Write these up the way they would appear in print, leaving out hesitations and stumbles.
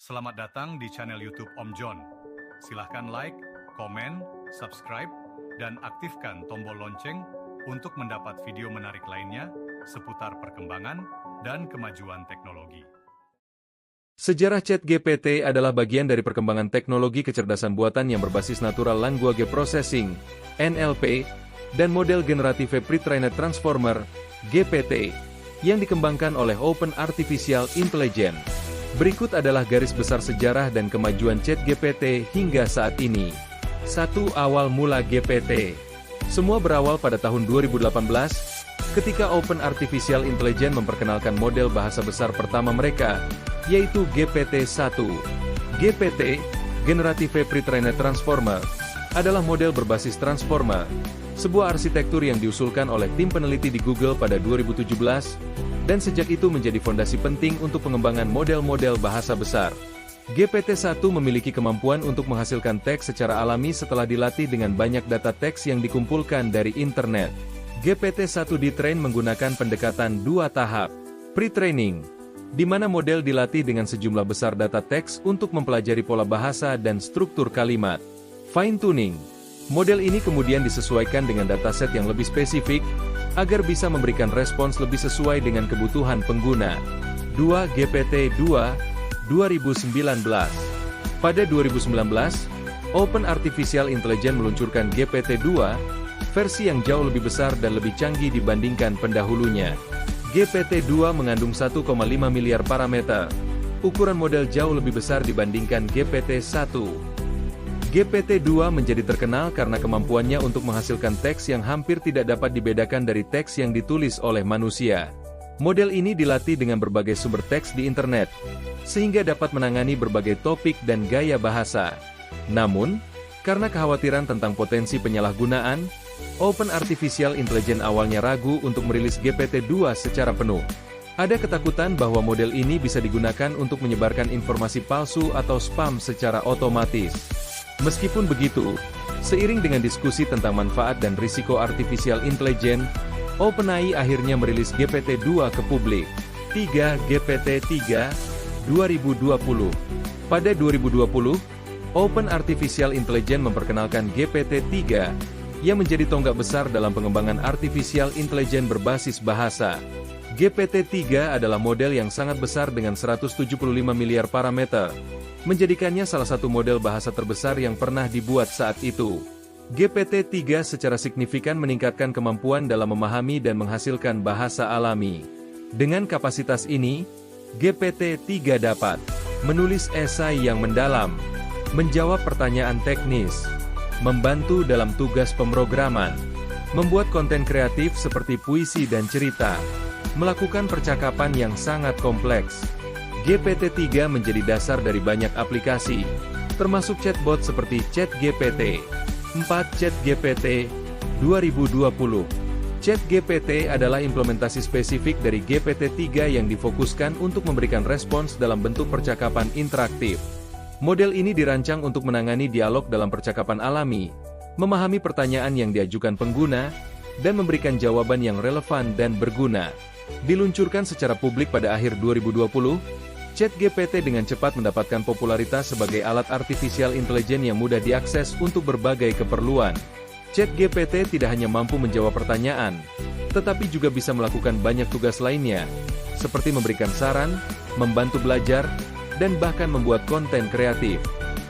Selamat datang di channel YouTube Om John. Silahkan like, komen, subscribe, dan aktifkan tombol lonceng untuk mendapat video menarik lainnya seputar perkembangan dan kemajuan teknologi. Sejarah ChatGPT adalah bagian dari perkembangan teknologi kecerdasan buatan yang berbasis Natural Language Processing, NLP, dan model generative pre-trained transformer, GPT, yang dikembangkan oleh Open Artificial Intelligence. Berikut adalah garis besar sejarah dan kemajuan ChatGPT hingga saat ini. 1. Awal mula GPT. Semua berawal pada tahun 2018, ketika Open Artificial Intelligence memperkenalkan model bahasa besar pertama mereka, yaitu GPT-1. GPT, Generative Pre-trained Transformer, adalah model berbasis transformer, sebuah arsitektur yang diusulkan oleh tim peneliti di Google pada 2017, dan sejak itu menjadi fondasi penting untuk pengembangan model-model bahasa besar. GPT-1 memiliki kemampuan untuk menghasilkan teks secara alami setelah dilatih dengan banyak data teks yang dikumpulkan dari internet. GPT-1 ditrain menggunakan pendekatan 2 tahap. Pre-training, di mana model dilatih dengan sejumlah besar data teks untuk mempelajari pola bahasa dan struktur kalimat. Fine-tuning, model ini kemudian disesuaikan dengan dataset yang lebih spesifik, agar bisa memberikan respons lebih sesuai dengan kebutuhan pengguna. 2. GPT-2, 2019. Pada 2019, Open Artificial Intelligence meluncurkan GPT-2, versi yang jauh lebih besar dan lebih canggih dibandingkan pendahulunya. GPT-2 mengandung 1,5 miliar parameter, ukuran model jauh lebih besar dibandingkan GPT-1. GPT-2 menjadi terkenal karena kemampuannya untuk menghasilkan teks yang hampir tidak dapat dibedakan dari teks yang ditulis oleh manusia. Model ini dilatih dengan berbagai sumber teks di internet, sehingga dapat menangani berbagai topik dan gaya bahasa. Namun, karena kekhawatiran tentang potensi penyalahgunaan, Open Artificial Intelligence awalnya ragu untuk merilis GPT-2 secara penuh. Ada ketakutan bahwa model ini bisa digunakan untuk menyebarkan informasi palsu atau spam secara otomatis. Meskipun begitu, seiring dengan diskusi tentang manfaat dan risiko artificial intelligence, OpenAI akhirnya merilis GPT-2 ke publik. 3. GPT-3, 2020. Pada 2020, Open Artificial Intelligence memperkenalkan GPT-3, yang menjadi tonggak besar dalam pengembangan artificial intelligence berbasis bahasa. GPT-3 adalah model yang sangat besar dengan 175 miliar parameter, menjadikannya salah satu model bahasa terbesar yang pernah dibuat saat itu. GPT-3 secara signifikan meningkatkan kemampuan dalam memahami dan menghasilkan bahasa alami. Dengan kapasitas ini, GPT-3 dapat menulis esai yang mendalam, menjawab pertanyaan teknis, membantu dalam tugas pemrograman, membuat konten kreatif seperti puisi dan cerita, melakukan percakapan yang sangat kompleks. GPT-3 menjadi dasar dari banyak aplikasi, termasuk chatbot seperti ChatGPT. 4. ChatGPT, 2020. ChatGPT adalah implementasi spesifik dari GPT-3 yang difokuskan untuk memberikan respons dalam bentuk percakapan interaktif. Model ini dirancang untuk menangani dialog dalam percakapan alami, memahami pertanyaan yang diajukan pengguna, dan memberikan jawaban yang relevan dan berguna. Diluncurkan secara publik pada akhir 2020, ChatGPT dengan cepat mendapatkan popularitas sebagai alat artificial intelligence yang mudah diakses untuk berbagai keperluan. ChatGPT tidak hanya mampu menjawab pertanyaan, tetapi juga bisa melakukan banyak tugas lainnya, seperti memberikan saran, membantu belajar, dan bahkan membuat konten kreatif.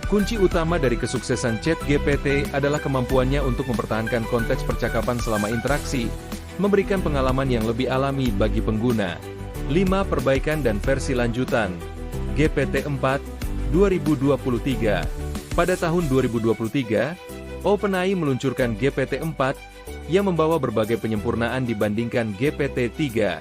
Kunci utama dari kesuksesan ChatGPT adalah kemampuannya untuk mempertahankan konteks percakapan selama interaksi, memberikan pengalaman yang lebih alami bagi pengguna. 5. Perbaikan dan versi lanjutan. GPT-4, 2023. Pada tahun 2023, OpenAI meluncurkan GPT-4, yang membawa berbagai penyempurnaan dibandingkan GPT-3.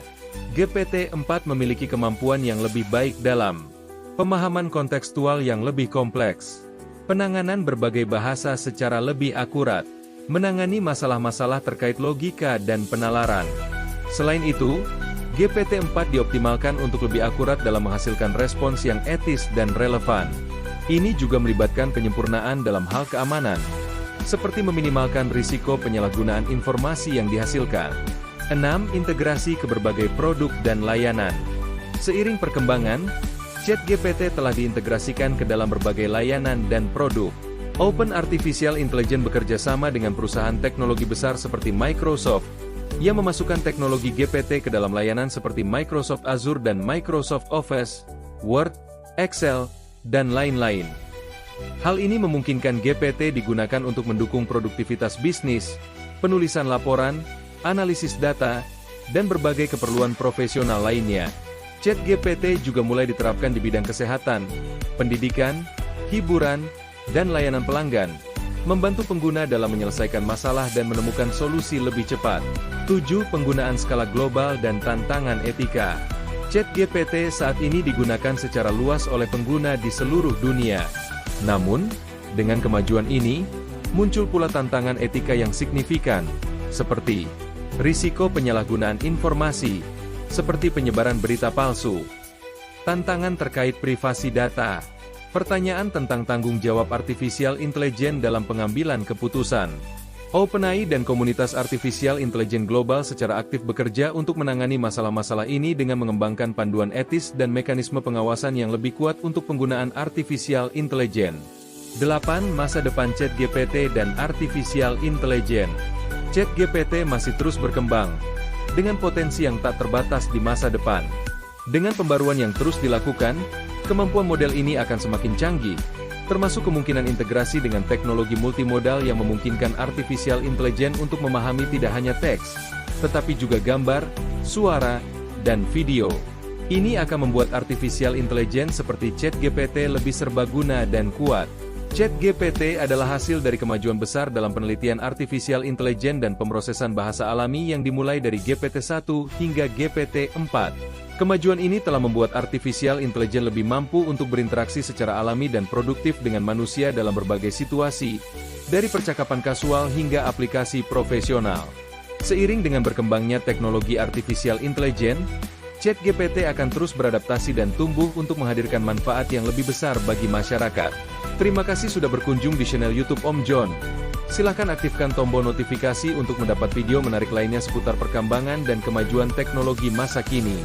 GPT-4 memiliki kemampuan yang lebih baik dalam pemahaman kontekstual yang lebih kompleks, penanganan berbagai bahasa secara lebih akurat, menangani masalah-masalah terkait logika dan penalaran. Selain itu, GPT-4 dioptimalkan untuk lebih akurat dalam menghasilkan respons yang etis dan relevan. Ini juga melibatkan penyempurnaan dalam hal keamanan, seperti meminimalkan risiko penyalahgunaan informasi yang dihasilkan. 6. Integrasi ke berbagai produk dan layanan. Seiring perkembangan, ChatGPT telah diintegrasikan ke dalam berbagai layanan dan produk. Open Artificial Intelligence bekerja sama dengan perusahaan teknologi besar seperti Microsoft, yang memasukkan teknologi GPT ke dalam layanan seperti Microsoft Azure dan Microsoft Office, Word, Excel, dan lain-lain. Hal ini memungkinkan GPT digunakan untuk mendukung produktivitas bisnis, penulisan laporan, analisis data, dan berbagai keperluan profesional lainnya. ChatGPT juga mulai diterapkan di bidang kesehatan, pendidikan, hiburan, dan layanan pelanggan, membantu pengguna dalam menyelesaikan masalah dan menemukan solusi lebih cepat. 7. Penggunaan skala global dan tantangan etika. ChatGPT saat ini digunakan secara luas oleh pengguna di seluruh dunia. Namun, dengan kemajuan ini, muncul pula tantangan etika yang signifikan, seperti risiko penyalahgunaan informasi, seperti penyebaran berita palsu, tantangan terkait privasi data, pertanyaan tentang tanggung jawab artificial intelligence dalam pengambilan keputusan. OpenAI dan komunitas artificial intelligence global secara aktif bekerja untuk menangani masalah-masalah ini dengan mengembangkan panduan etis dan mekanisme pengawasan yang lebih kuat untuk penggunaan artificial intelligence. 8. Masa depan ChatGPT dan artificial intelligence. ChatGPT masih terus berkembang, dengan potensi yang tak terbatas di masa depan. Dengan pembaruan yang terus dilakukan, kemampuan model ini akan semakin canggih, termasuk kemungkinan integrasi dengan teknologi multimodal yang memungkinkan artificial intelligence untuk memahami tidak hanya teks, tetapi juga gambar, suara, dan video. Ini akan membuat artificial intelligence seperti ChatGPT lebih serbaguna dan kuat. ChatGPT adalah hasil dari kemajuan besar dalam penelitian artificial intelligence dan pemrosesan bahasa alami yang dimulai dari GPT-1 hingga GPT-4. Kemajuan ini telah membuat artificial intelligence lebih mampu untuk berinteraksi secara alami dan produktif dengan manusia dalam berbagai situasi, dari percakapan kasual hingga aplikasi profesional. Seiring dengan berkembangnya teknologi artificial intelligence, ChatGPT akan terus beradaptasi dan tumbuh untuk menghadirkan manfaat yang lebih besar bagi masyarakat. Terima kasih sudah berkunjung di channel YouTube Om John. Silahkan aktifkan tombol notifikasi untuk mendapat video menarik lainnya seputar perkembangan dan kemajuan teknologi masa kini.